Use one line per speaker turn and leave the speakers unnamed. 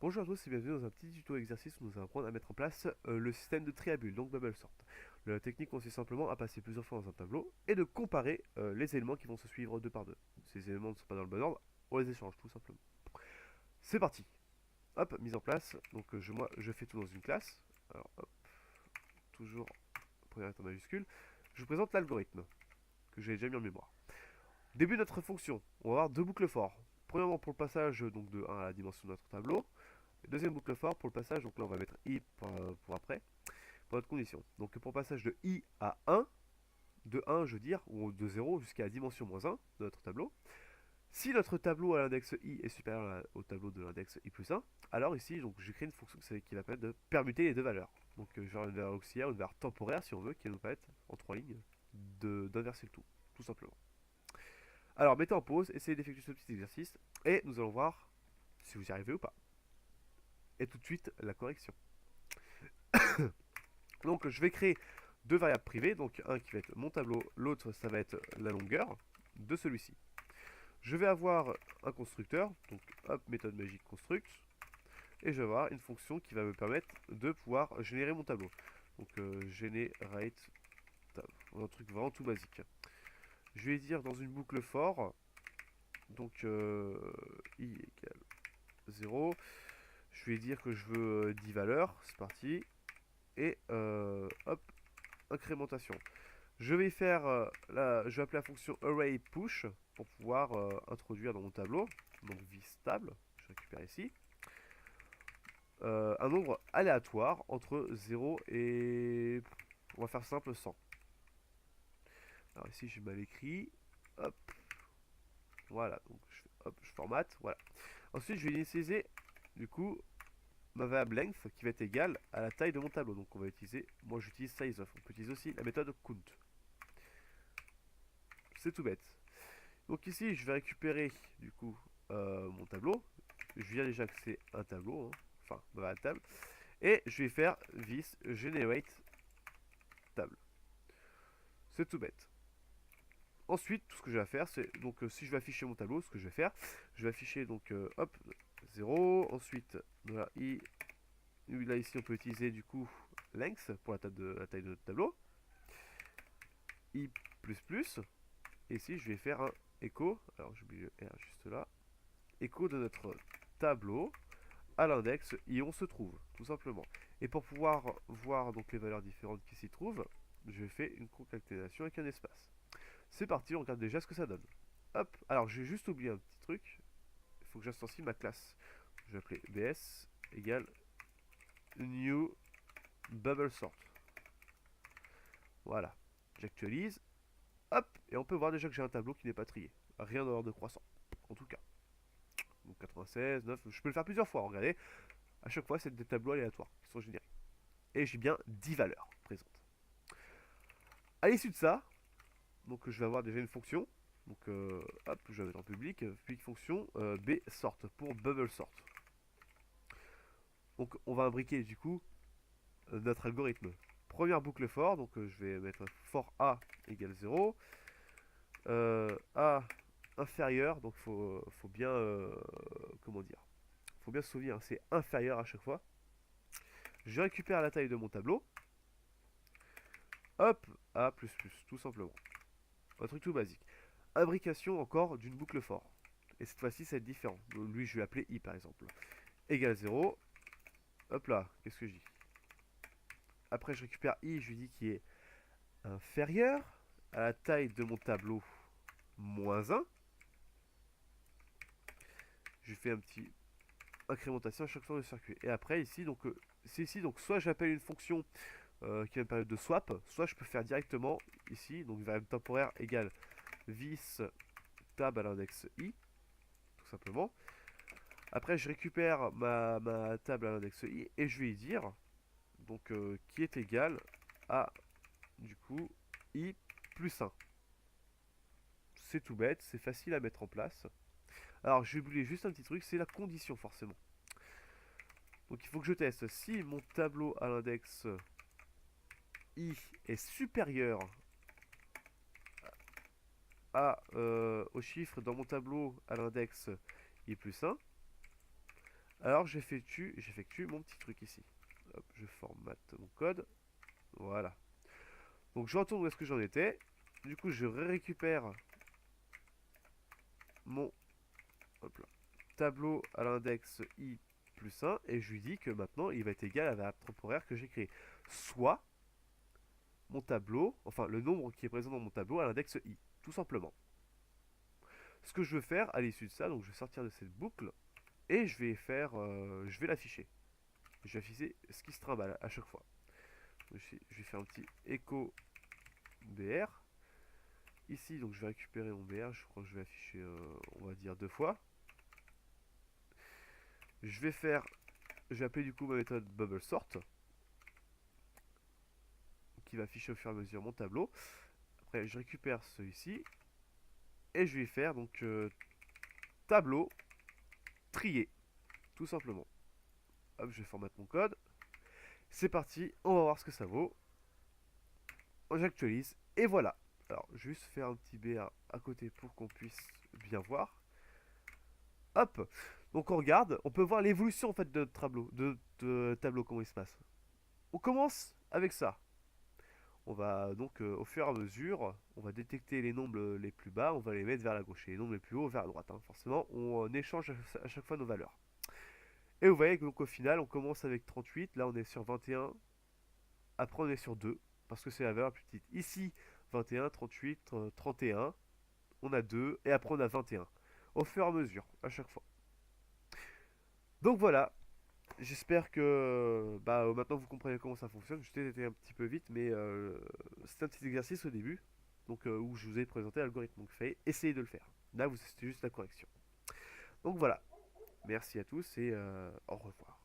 Bonjour à tous et bienvenue dans un petit tuto exercice où nous allons apprendre à mettre en place le système de triabule, donc bubble sort. La technique consiste simplement à passer plusieurs fois dans un tableau et de comparer les éléments qui vont se suivre deux par deux. Ces éléments ne sont pas dans le bon ordre, on les échange tout simplement. C'est parti. Hop, mise en place. Donc moi je fais tout dans une classe. Alors hop, toujours première lettre en majuscule. Je vous présente l'algorithme que j'ai déjà mis en mémoire. Début de notre fonction, on va avoir deux boucles for. Premièrement pour le passage donc de 1 à la dimension de notre tableau. Deuxième boucle for pour le passage, donc là on va mettre i pour après, pour notre condition. Donc pour le passage de i à 1, de 1 je veux dire, ou de 0 jusqu'à la dimension moins 1 de notre tableau, si notre tableau à l'index i est supérieur au tableau de l'index i plus 1, alors ici donc j'ai créé une fonction qui va permettre de permuter les deux valeurs. Donc genre une valeur auxiliaire, une valeur temporaire si on veut, qui va nous permettre en trois lignes d'inverser le tout simplement. Alors mettez en pause, essayez d'effectuer ce petit exercice, et nous allons voir si vous y arrivez ou pas. Et tout de suite la correction. Donc je vais créer deux variables privées, donc un qui va être mon tableau, l'autre ça va être la longueur de celui-ci. Je vais avoir un constructeur, donc hop, méthode magique construct, et je vais avoir une fonction qui va me permettre de pouvoir générer mon tableau. Donc generate tab, un truc vraiment tout basique. Je vais dire dans une boucle for, donc i égale 0, je vais dire que je veux 10 valeurs, c'est parti, et hop, incrémentation. Je vais faire je vais appeler la fonction array push pour pouvoir introduire dans mon tableau, donc vstable, je récupère ici, un nombre aléatoire entre 0 et, on va faire simple, 100. Alors ici j'ai mal écrit, hop, voilà, donc je formate, voilà. Ensuite je vais initialiser du coup ma variable length qui va être égale à la taille de mon tableau. Donc on va utiliser, moi j'utilise sizeof, on peut utiliser aussi la méthode count. C'est tout bête. Donc ici, je vais récupérer du coup mon tableau. Je viens déjà que c'est un tableau, hein. Enfin, ma table. Et je vais faire this generate table. C'est tout bête. Ensuite, tout ce que je vais faire, c'est donc si je vais afficher mon tableau, ce que je vais faire, je vais afficher donc hop 0. Ensuite, voilà, là ici, on peut utiliser du coup length pour la taille de notre tableau. I++. Et ici, je vais faire un echo. Alors, j'oublie le R juste là. Echo de notre tableau à l'index et on se trouve, tout simplement. Et pour pouvoir voir donc les valeurs différentes qui s'y trouvent, je fais une concaténation avec un espace. C'est parti, on regarde déjà ce que ça donne. Hop, alors j'ai juste oublié un petit truc. Il faut que j'instancie ma classe. Je vais appeler bs égale new bubble sort. Voilà, j'actualise. Hop, et on peut voir déjà que j'ai un tableau qui n'est pas trié. Rien d'ordre de croissant, en tout cas. Donc 96, 9, je peux le faire plusieurs fois, regardez. À chaque fois, c'est des tableaux aléatoires qui sont générés. Et j'ai bien 10 valeurs présentes. À l'issue de ça, donc je vais avoir déjà une fonction. Donc hop, je vais mettre en public, public fonction b sort pour bubble sort. Donc on va imbriquer du coup notre algorithme. Première boucle for, donc je vais mettre for a égale 0. A inférieur, donc faut bien comment dire, faut bien se souvenir, c'est inférieur à chaque fois. Je récupère la taille de mon tableau. Hop, A++, tout simplement. Un truc tout basique. Imbrication encore d'une boucle for. Et cette fois-ci, ça va être différent. Donc, lui, je vais l'appeler i par exemple. Égale 0. Hop là, qu'est-ce que je dis? Après, je récupère i, je lui dis qu'il est inférieur à la taille de mon tableau moins 1. Je fais un petit incrémentation à chaque fois de circuit. Et après, ici, donc, c'est ici, donc, soit j'appelle une fonction qui va me permettre de swap, soit je peux faire directement ici, donc variable temporaire égale vis tab à l'index i, tout simplement. Après, je récupère ma table à l'index i et je vais y dire donc qui est égal à du coup i plus 1. C'est tout bête, c'est facile à mettre en place. Alors, j'ai oublié juste un petit truc, c'est la condition forcément. Donc, il faut que je teste si mon tableau à l'index i est supérieur au chiffre dans mon tableau à l'index i plus 1. Alors j'effectue mon petit truc ici. Hop, je formate mon code. Voilà. Donc je retourne où est-ce que j'en étais. Du coup, je récupère mon hop là, tableau à l'index i plus 1 et je lui dis que maintenant il va être égal à la variable temporaire que j'ai créée. Soit mon tableau, enfin le nombre qui est présent dans mon tableau à l'index i, tout simplement. Ce que je veux faire à l'issue de ça, donc je vais sortir de cette boucle et je vais l'afficher. Je vais afficher ce qui se trimballe à chaque fois. Je vais faire un petit echo br. Ici, donc je vais récupérer mon br, je crois que je vais afficher, on va dire 2 fois. Je vais appeler du coup ma méthode bubblesort, qui va afficher au fur et à mesure mon tableau. Après, je récupère celui-ci et je vais faire donc tableau trié, tout simplement. Hop, je vais formater mon code. C'est parti, on va voir ce que ça vaut. J'actualise et voilà. Alors, juste faire un petit BA à côté pour qu'on puisse bien voir. Hop. Donc on regarde, on peut voir l'évolution en fait de notre tableau, comment il se passe. On commence avec ça. On va donc au fur et à mesure, on va détecter les nombres les plus bas, on va les mettre vers la gauche et les nombres les plus hauts vers la droite, hein. Forcément, on échange à chaque fois nos valeurs. Et vous voyez que donc au final, on commence avec 38, là on est sur 21, après on est sur 2, parce que c'est la valeur plus petite. Ici, 21, 38, 31, on a 2, et après on a 21. Au fur et à mesure, à chaque fois. Donc voilà, j'espère que maintenant vous comprenez comment ça fonctionne. Je t'ai été un petit peu vite, mais c'est un petit exercice au début, donc où je vous ai présenté l'algorithme. Donc essayez de le faire. Là, c'était juste la correction. Donc voilà, merci à tous et au revoir.